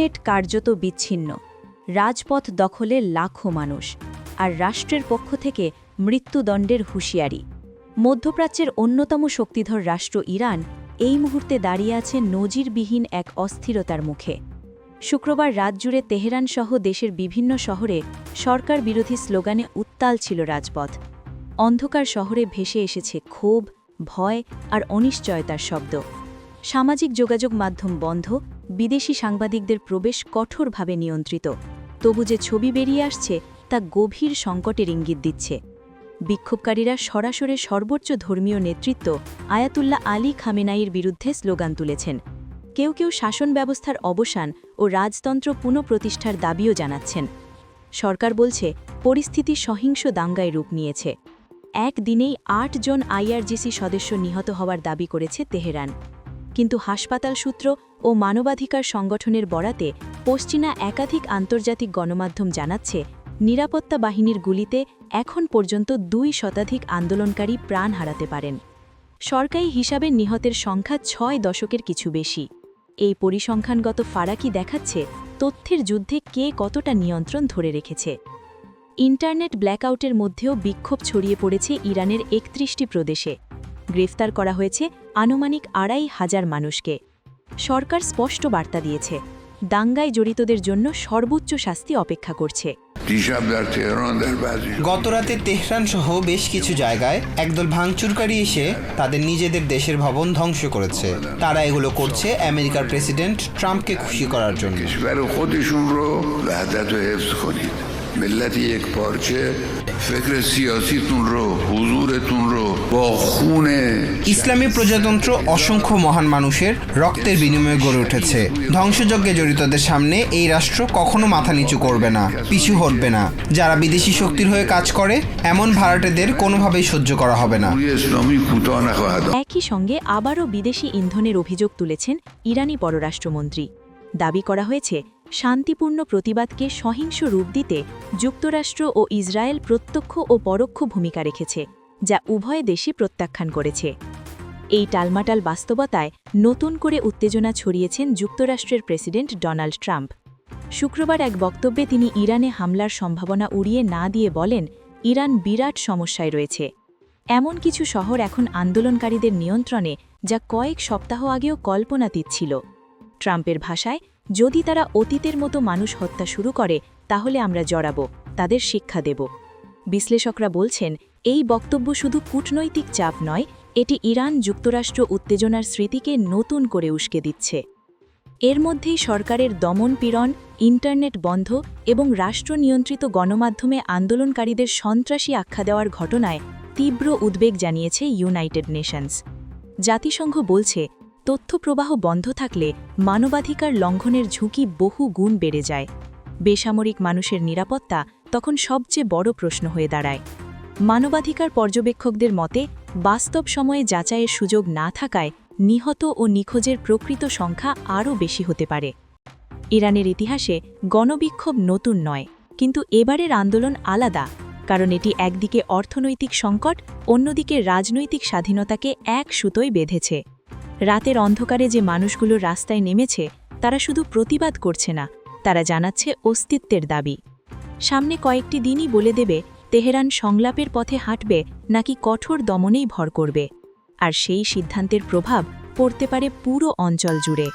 Internet কার্যত বিচ্ছিন্ন, রাজপথ দখলে লাখো মানুষ, আর রাষ্ট্রের পক্ষ থেকে মৃত্যুদণ্ডের হুঁশিয়ারি। মধ্যপ্রাচ্যের অন্যতম শক্তিধর রাষ্ট্র ইরান এই মুহূর্তে দাঁড়িয়ে আছে নজিরবিহীন এক অস্থিরতার মুখে। শুক্রবার রাত জুড়ে তেহরান সহ দেশের বিভিন্ন শহরে সরকার বিরোধী স্লোগানে উত্তাল ছিল রাজপথ। অন্ধকার শহরে ভেসে এসেছে ক্ষোভ, ভয় আর অনিশ্চয়তার শব্দ। সামাজিক যোগাযোগ মাধ্যম বন্ধ, বিদেশি সাংবাদিকদের প্রবেশ কঠোরভাবে নিয়ন্ত্রিত। তবু যে ছবি বেরিয়ে আসছে তা গভীর সংকটের ইঙ্গিত দিচ্ছে। বিক্ষোভকারীরা সরাসরি সর্বোচ্চ ধর্মীয় নেতৃত্ব আয়াতুল্লাহ আলী খামেনাইর বিরুদ্ধে স্লোগান তুলেছেন। কেউ কেউ শাসন ব্যবস্থার অবসান ও রাজতন্ত্র পুনঃপ্রতিষ্ঠার দাবিও জানাচ্ছেন। সরকার বলছে পরিস্থিতি সহিংস দাঙ্গায় রূপ নিয়েছে। একদিনেই ৮ জন আইআরজিসি সদস্য নিহত হওয়ার দাবি করেছে তেহরান। কিন্তু হাসপাতাল সূত্র ও মানবাধিকার সংগঠনের বরাতে পশ্চিমা একাধিক আন্তর্জাতিক গণমাধ্যম জানাচ্ছে নিরাপত্তা বাহিনীর গুলিতে এখন পর্যন্ত ২ শতাধিক আন্দোলনকারী প্রাণ হারাতে পারেন। সরকারি হিসাবে নিহতের সংখ্যা ৬ দশকের কিছু বেশি। এই পরিসংখ্যানগত ফারাকি দেখাচ্ছে তথ্যের যুদ্ধে কে কতটা নিয়ন্ত্রণ ধরে রেখেছে। ইন্টারনেট ব্ল্যাকআউটের মধ্যেও বিক্ষোভ ছড়িয়ে পড়েছে ইরানের ৩১টি প্রদেশে। গ্রেফতার করা হয়েছে আনুমানিক ২৫০০ মানুষকে। সরকার স্পষ্ট বার্তা দিয়েছে, দাঙ্গায় জড়িতদের জন্য সর্বোচ্চ শাস্তি অপেক্ষা করছে। গতরাতে তেহরান সহ বেশ কিছু জায়গায় একদল ভাঙচুরকারী এসে তাদের নিজেদের দেশের ভবন ধ্বংস করেছে। তারা এগুলো করছে আমেরিকার প্রেসিডেন্ট ট্রাম্পকে খুশি করার জন্য। ملت یک پارچه فکر سیاسیتون رو حضورتون رو با خون ইসলামী প্রজাতন্ত্র অসংখ্য মহান মানুষের রক্তের বিনিময়ে গড়ে উঠেছে। ধ্বংসযজ্ঞে জড়িতদের সামনে এই রাষ্ট্র কখনো মাথা নিচু করবে না, পিছু হটবে না। যারা বিদেশি শক্তির হয়ে কাজ করে এমন ভাড়াটেদের কোনোভাবেই সহ্য করা হবে না। একই সঙ্গে আবারও বিদেশি ইন্ধনের অভিযোগ তুলেছেন ইরানি পররাষ্ট্রমন্ত্রী। দাবি করা হয়েছে শান্তিপূর্ণ প্রতিবাদকে সহিংস রূপ দিতে যুক্তরাষ্ট্র ও ইসরায়েল প্রত্যক্ষ ও পরোক্ষ ভূমিকা রেখেছে, যা উভয় দেশই প্রত্যাখ্যান করেছে। এই টালমাটাল বাস্তবতায় নতুন করে উত্তেজনা ছড়িয়েছেন যুক্তরাষ্ট্রের প্রেসিডেন্ট ডোনাল্ড ট্রাম্প। শুক্রবার এক বক্তব্যে তিনি ইরানে হামলার সম্ভাবনা উড়িয়ে না দিয়ে বলেন, ইরান বিরাট সমস্যায় রয়েছে। এমন কিছু শহর এখন আন্দোলনকারীদের নিয়ন্ত্রণে, যা কয়েক সপ্তাহ আগেও কল্পনাতীত ছিল। ট্রাম্পের ভাষায়, যদি তারা অতীতের মতো মানুষ হত্যা শুরু করে তাহলে আমরা জড়াব, তাদের শিক্ষা দেব। বিশ্লেষকরা বলছেন, এই বক্তব্য শুধু কূটনৈতিক চাপ নয়, এটি ইরান যুক্তরাষ্ট্র উত্তেজনার স্মৃতিকে নতুন করে উস্কে দিচ্ছে। এর মধ্যেই সরকারের দমন-পীড়ন, ইন্টারনেট বন্ধ এবং রাষ্ট্র নিয়ন্ত্রিত গণমাধ্যমে আন্দোলনকারীদের সন্ত্রাসী আখ্যা দেওয়ার ঘটনায় তীব্র উদ্বেগ জানিয়েছে ইউনাইটেড নেশনস। জাতিসংঘ বলছে, তথ্যপ্রবাহ বন্ধ থাকলে মানবাধিকার লঙ্ঘনের ঝুঁকি বহু গুণ বেড়ে যায়। বেসামরিক মানুষের নিরাপত্তা তখন সবচেয়ে বড় প্রশ্ন হয়ে দাঁড়ায়। মানবাধিকার পর্যবেক্ষকদের মতে, বাস্তব সময়ে যাচাইয়ের সুযোগ না থাকায় নিহত ও নিখোঁজের প্রকৃত সংখ্যা আরও বেশি হতে পারে। ইরানের ইতিহাসে গণবিক্ষোভ নতুন নয়, কিন্তু এবারের আন্দোলন আলাদা, কারণ এটি একদিকে অর্থনৈতিক সংকট, অন্যদিকে রাজনৈতিক স্বাধীনতাকে এক সুতোয় বেঁধেছে। রাতের অন্ধকারে যে মানুষগুলো রাস্তায় নেমেছে তারা শুধু প্রতিবাদ করছে না, তারা জানাচ্ছে অস্তিত্বের দাবি। সামনে কয়েকটি দিনই বলে দেবে তেহরান সংলাপের পথে হাঁটবে নাকি কঠোর দমনেই ভর করবে, আর সেই সিদ্ধান্তের প্রভাব পড়তে পারে পুরো অঞ্চল জুড়ে।